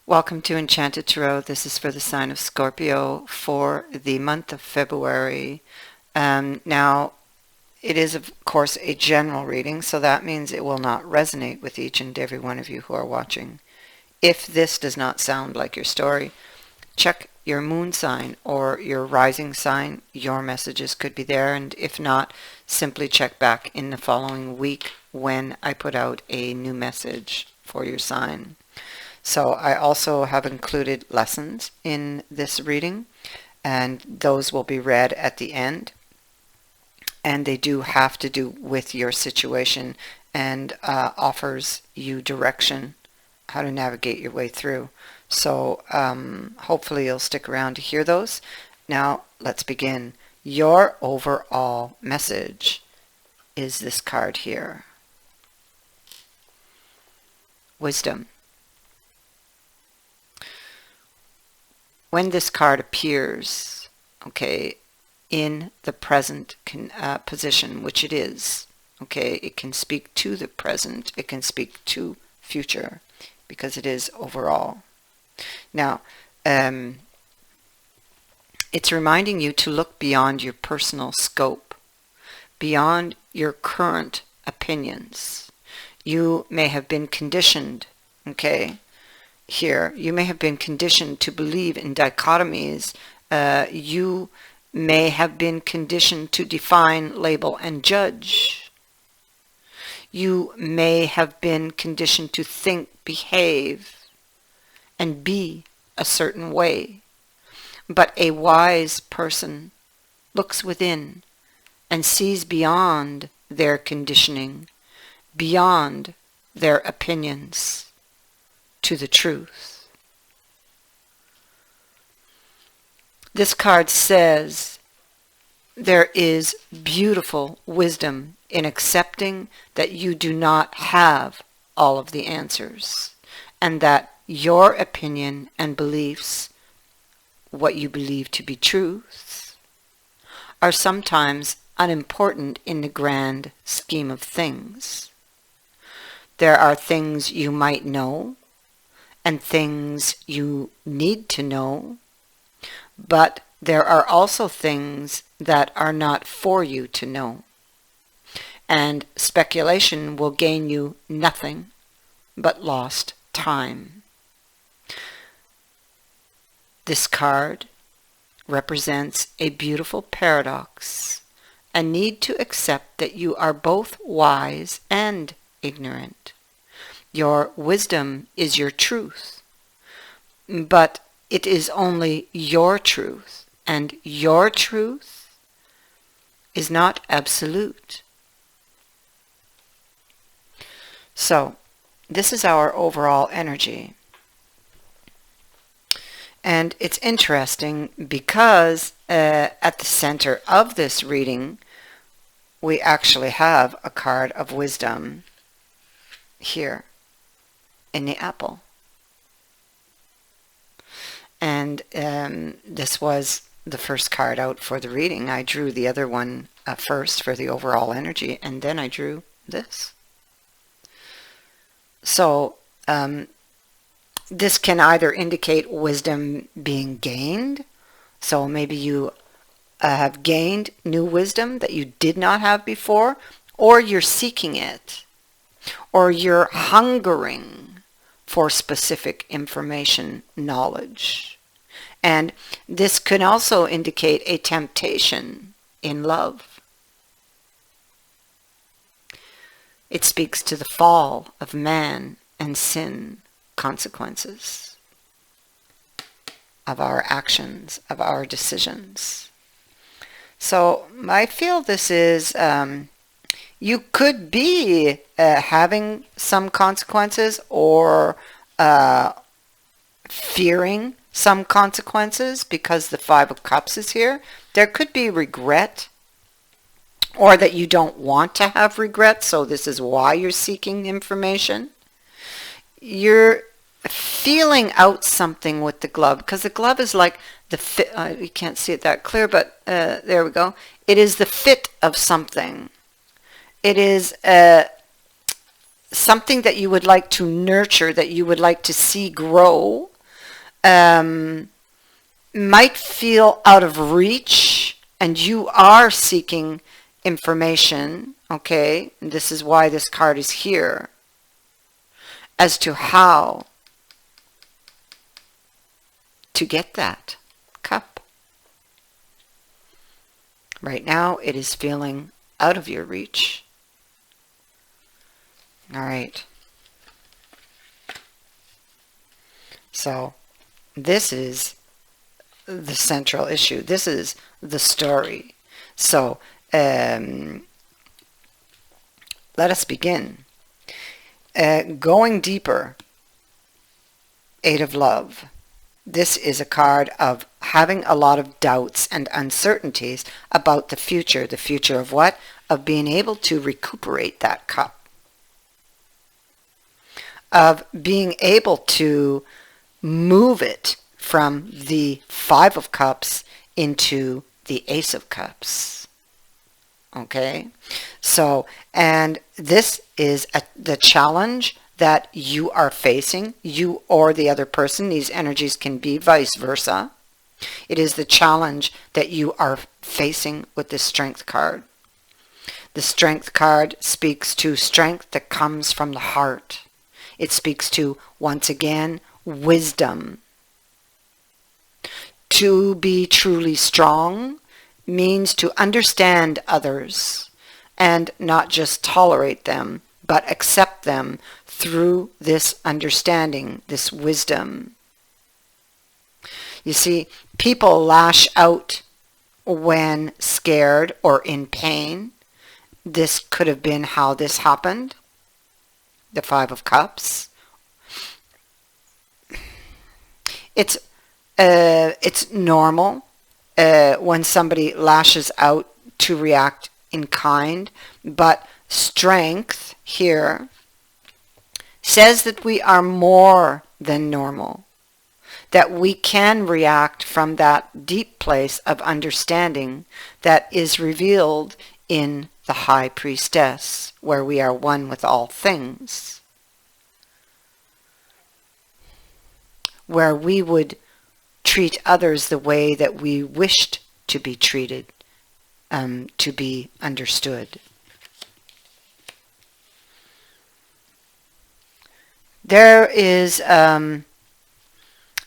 Welcome to Enchanted Tarot. This is for the sign of Scorpio for the month of February. Now, it is, of course, a general reading, so that means it will not resonate with each and every one of you who are watching. If this does not sound like your story, check your moon sign or your rising sign. Your messages could be there, and if not, simply check back in the following week when I put out a new message for your sign. So I also have included lessons in this reading, and those will be read at the end. And they do have to do with your situation and offers you direction, how to navigate your way through. So hopefully you'll stick around to hear those. Now let's begin. Your overall message is this card here. Wisdom. When this card appears, okay, in the present position, which it is, okay, it can speak to the present, it can speak to future, because it is overall. Now, it's reminding you to look beyond your personal scope, beyond your current opinions. You may have been conditioned, okay, here, you may have been conditioned to believe in dichotomies. You may have been conditioned to define, label, and judge. You may have been conditioned to think, behave, and be a certain way. But a wise person looks within and sees beyond their conditioning, beyond their opinions, to the truth. This card says there is beautiful wisdom in accepting that you do not have all of the answers, and that your opinion and beliefs, what you believe to be truths, are sometimes unimportant in the grand scheme of things. There are things you might know and things you need to know, but there are also things that are not for you to know. And speculation will gain you nothing but lost time. This card represents a beautiful paradox, a need to accept that you are both wise and ignorant. Your wisdom is your truth, but it is only your truth, and your truth is not absolute. So, this is our overall energy. And it's interesting because at the center of this reading, we actually have a card of wisdom here in the apple. And this was the first card out for the reading. I drew the other one first for the overall energy, and then I drew this. So this can either indicate wisdom being gained, so maybe you have gained new wisdom that you did not have before, or you're seeking it, or you're hungering for specific information, knowledge. And this can also indicate a temptation in love. It speaks to the fall of man and sin consequences of our actions, of our decisions. So I feel this is, you could be having some consequences or fearing some consequences because the Five of Cups is here. There could be regret, or that you don't want to have regret, so this is why you're seeking information. You're feeling out something with the glove, because the glove is like the fit. You can't see it that clear, but there we go. It is the fit of something. It is something that you would like to nurture, that you would like to see grow, might feel out of reach, and you are seeking information, okay? And this is why this card is here, as to how to get that cup. Right now, it is feeling out of your reach. All right. So, this is the central issue. This is the story. So, let us begin. Going deeper, Eight of Love. This is a card of having a lot of doubts and uncertainties about the future. The future of what? Of being able to recuperate that cup. Of being able to move it from the Five of Cups into the Ace of Cups. Okay? So, and this is the challenge that you are facing, you or the other person. These energies can be vice versa. It is the challenge that you are facing with the Strength card. The Strength card speaks to strength that comes from the heart. It speaks to, once again, wisdom. To be truly strong means to understand others and not just tolerate them, but accept them through this understanding, this wisdom. You see, people lash out when scared or in pain. This could have been how this happened. The Five of Cups. It's normal when somebody lashes out to react in kind, but strength here says that we are more than normal, that we can react from that deep place of understanding that is revealed in the High Priestess, where we are one with all things, where we would treat others the way that we wished to be treated, to be understood. There is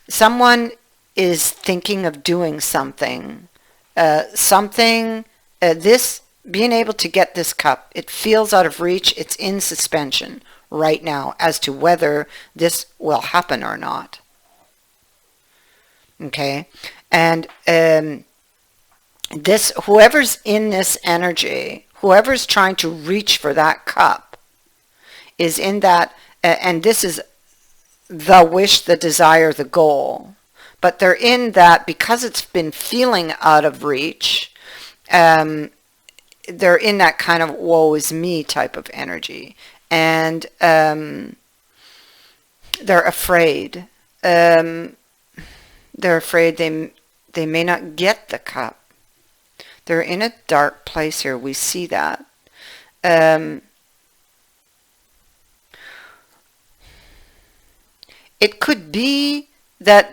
someone is thinking of doing something, this being able to get this cup, it feels out of reach. It's in suspension right now as to whether this will happen or not. Okay, and this, whoever's in this energy, whoever's trying to reach for that cup, is in that, and this is the wish, the desire, the goal. But they're in that because it's been feeling out of reach. They're in that kind of woe is me type of energy, and they're afraid. They're afraid they may not get the cup. They're in a dark place here. We see that. It could be that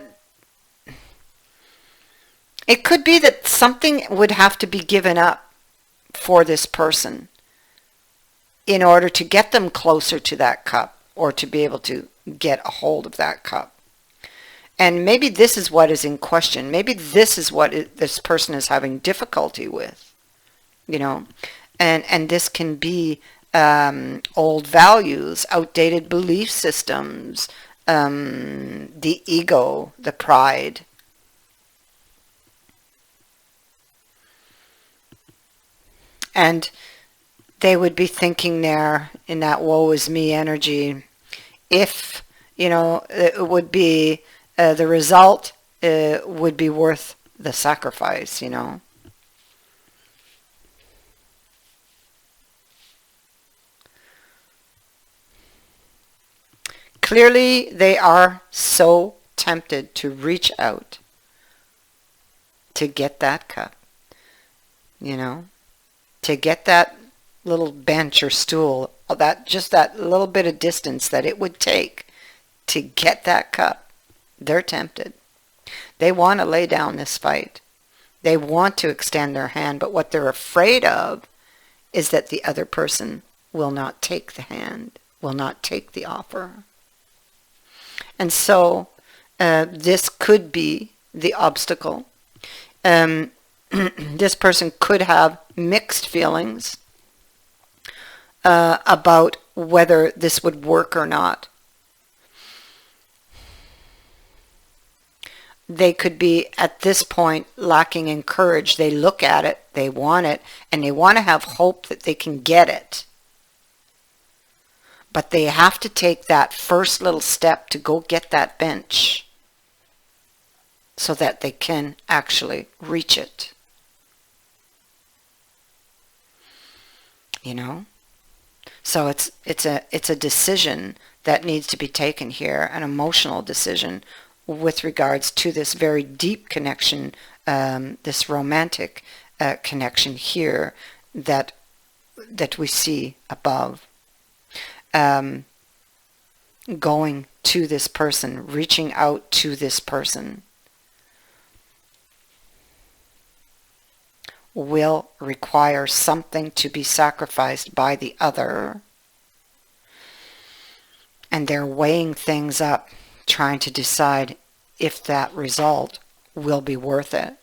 something would have to be given up for this person in order to get them closer to that cup, or to be able to get a hold of that cup. And maybe this is what is in question. Maybe this is what this person is having difficulty with, you know. And this can be old values, outdated belief systems, the ego, the pride. And they would be thinking there in that woe is me energy, if, you know, it would be, the result would be worth the sacrifice, you know. Clearly, they are so tempted to reach out to get that cup, you know, to get that little bench or stool, just that little bit of distance that it would take to get that cup. They're tempted. They want to lay down this fight. They want to extend their hand, but what they're afraid of is that the other person will not take the hand, will not take the offer. And so this could be the obstacle. This person could have mixed feelings about whether this would work or not. They could be at this point lacking in courage. They look at it, they want it, and they want to have hope that they can get it. But they have to take that first little step to go get that bench so that they can actually reach it. You know? So it's a decision that needs to be taken here, an emotional decision with regards to this very deep connection, this romantic connection here that we see above. Going to this person, reaching out to this person, will require something to be sacrificed by the other. And they're weighing things up, trying to decide if that result will be worth it.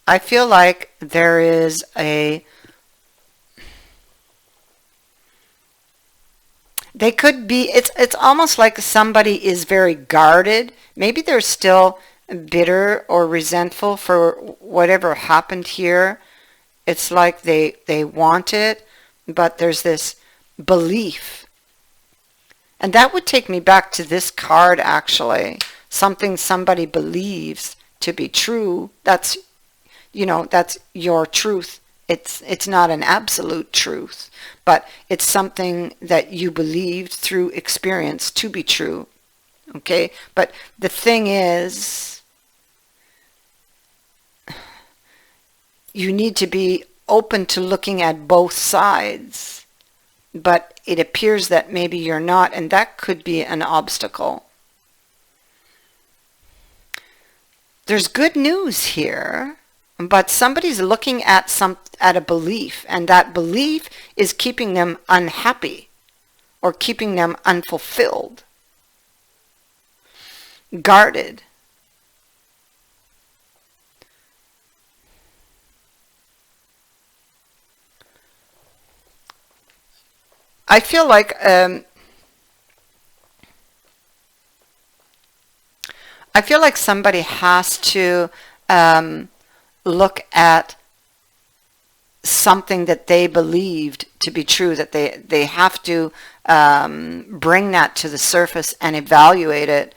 I feel like there is they could be, it's almost like somebody is very guarded. Maybe they're still bitter or resentful for whatever happened here. It's like they want it, but there's this belief. And that would take me back to this card, actually. Something somebody believes to be true. That's, that's your truth. It's not an absolute truth, but it's something that you believed through experience to be true. Okay? But the thing is, you need to be open to looking at both sides, but it appears that maybe you're not, and that could be an obstacle. There's good news here, but somebody's looking at a belief, and that belief is keeping them unhappy or keeping them unfulfilled, guarded. I feel like somebody has to look at something that they believed to be true, that they have to bring that to the surface and evaluate it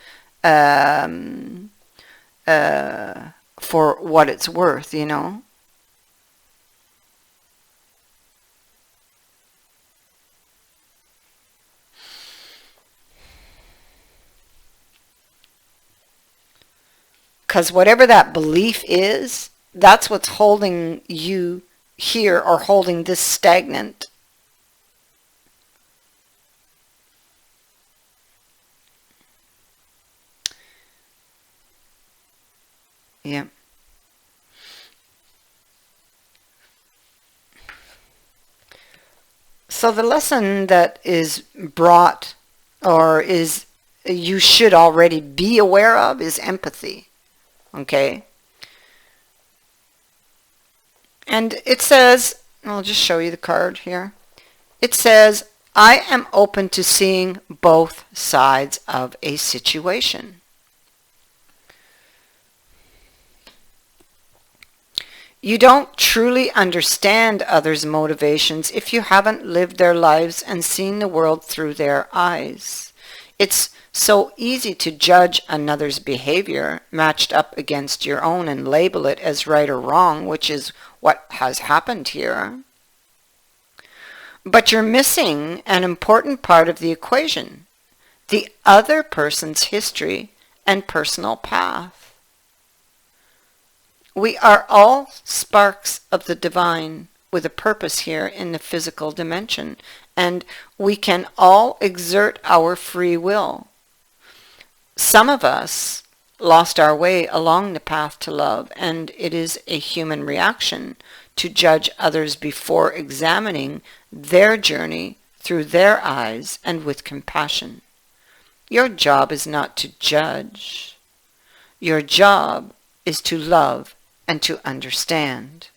for what it's worth, Because whatever that belief is, that's what's holding you here or holding this stagnant. Yeah. So the lesson that is brought, or is you should already be aware of, is empathy. Okay? And it says, I'll just show you the card here. It says, I am open to seeing both sides of a situation. You don't truly understand others' motivations if you haven't lived their lives and seen the world through their eyes. It's so easy to judge another's behavior matched up against your own and label it as right or wrong, which is what has happened here. But you're missing an important part of the equation, the other person's history and personal path. We are all sparks of the divine. with a purpose here in the physical dimension, and we can all exert our free will. Some of us lost our way along the path to love, and it is a human reaction to judge others before examining their journey through their eyes and with compassion. Your job is not to judge. Your job is to love and to understand.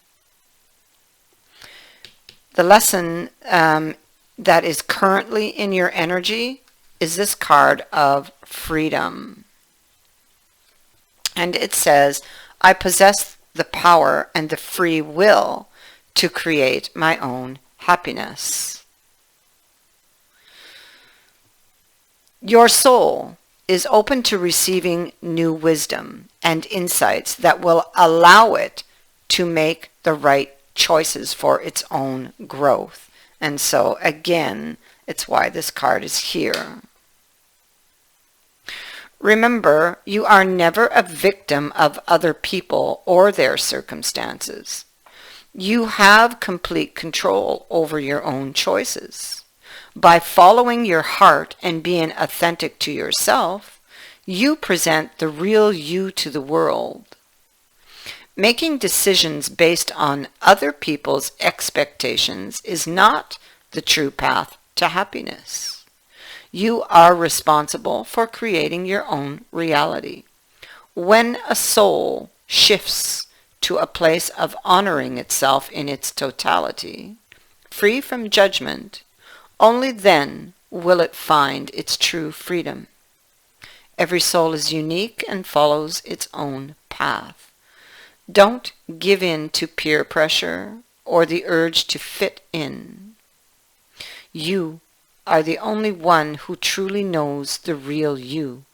The lesson that is currently in your energy is this card of freedom. And it says, I possess the power and the free will to create my own happiness. Your soul is open to receiving new wisdom and insights that will allow it to make the right choices for its own growth. And so again, it's why this card is here. Remember, you are never a victim of other people or their circumstances. You have complete control over your own choices. By following your heart and being authentic to yourself, you present the real you to the world. Making decisions based on other people's expectations is not the true path to happiness. You are responsible for creating your own reality. When a soul shifts to a place of honoring itself in its totality, free from judgment, only then will it find its true freedom. Every soul is unique and follows its own path. Don't give in to peer pressure or the urge to fit in. You are the only one who truly knows the real you.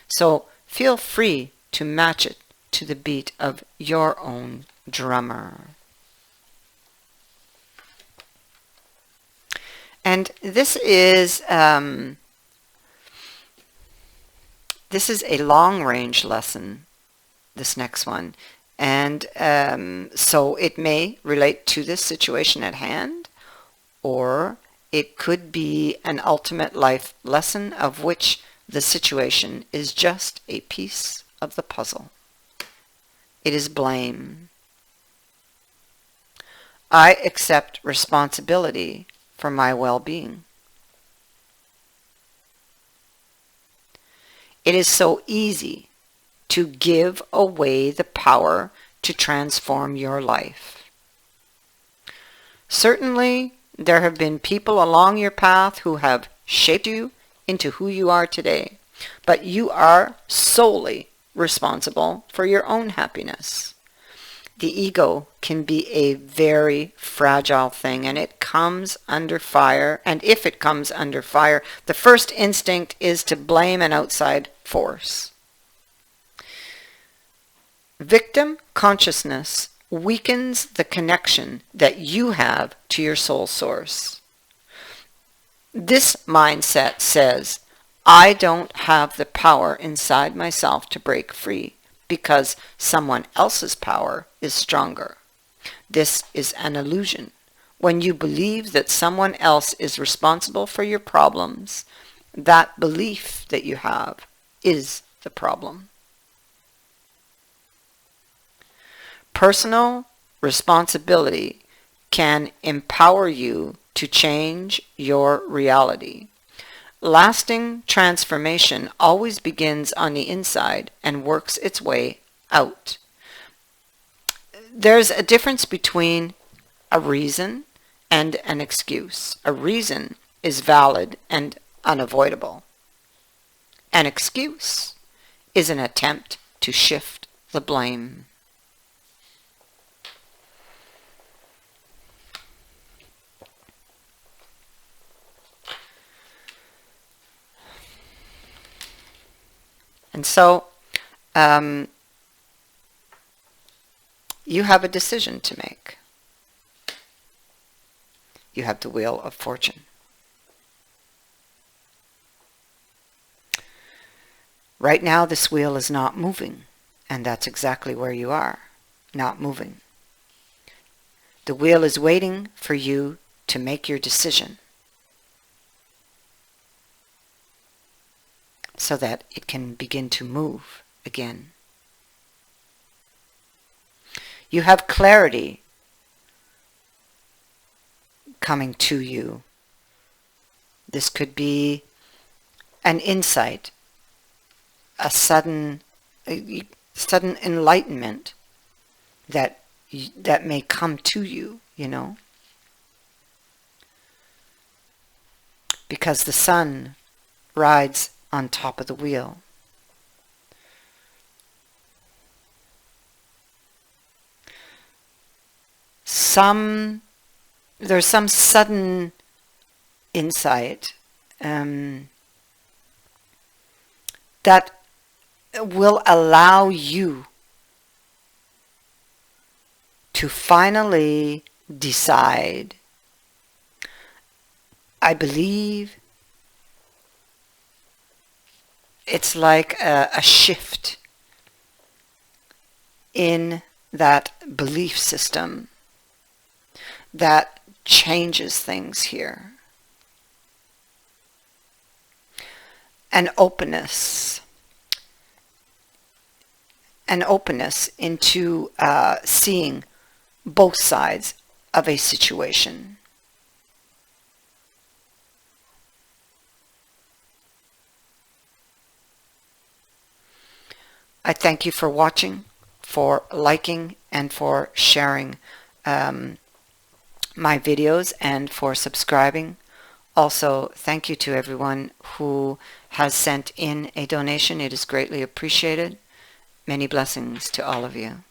So feel free to match it to the beat of your own drummer. And this is a long-range lesson, this next one. And so it may relate to this situation at hand, or it could be an ultimate life lesson of which the situation is just a piece of the puzzle. It is blame. I accept responsibility for my well-being. It is so easy to give away the power to transform your life. Certainly, there have been people along your path who have shaped you into who you are today, but you are solely responsible for your own happiness. The ego can be a very fragile thing, and it comes under fire. And if it comes under fire, the first instinct is to blame an outside force. Victim consciousness weakens the connection that you have to your soul source. This mindset says, I don't have the power inside myself to break free because someone else's power is stronger. This is an illusion. When you believe that someone else is responsible for your problems, that belief that you have is the problem. Personal responsibility can empower you to change your reality. Lasting transformation always begins on the inside and works its way out. There's a difference between a reason and an excuse. A reason is valid and unavoidable. An excuse is an attempt to shift the blame. And so, you have a decision to make. You have the wheel of fortune. Right now, this wheel is not moving, and that's exactly where you are, not moving. The wheel is waiting for you to make your decision so that it can begin to move again. You have clarity coming to you. This could be an insight, a sudden enlightenment that may come to you, because the sun rides on top of the wheel. There's some sudden insight that will allow you to finally decide. I believe it's like a shift in that belief system that changes things here. An openness into seeing both sides of a situation. I thank you for watching, for liking, and for sharing my videos, and for subscribing. Also, thank you to everyone who has sent in a donation. It is greatly appreciated. Many blessings to all of you.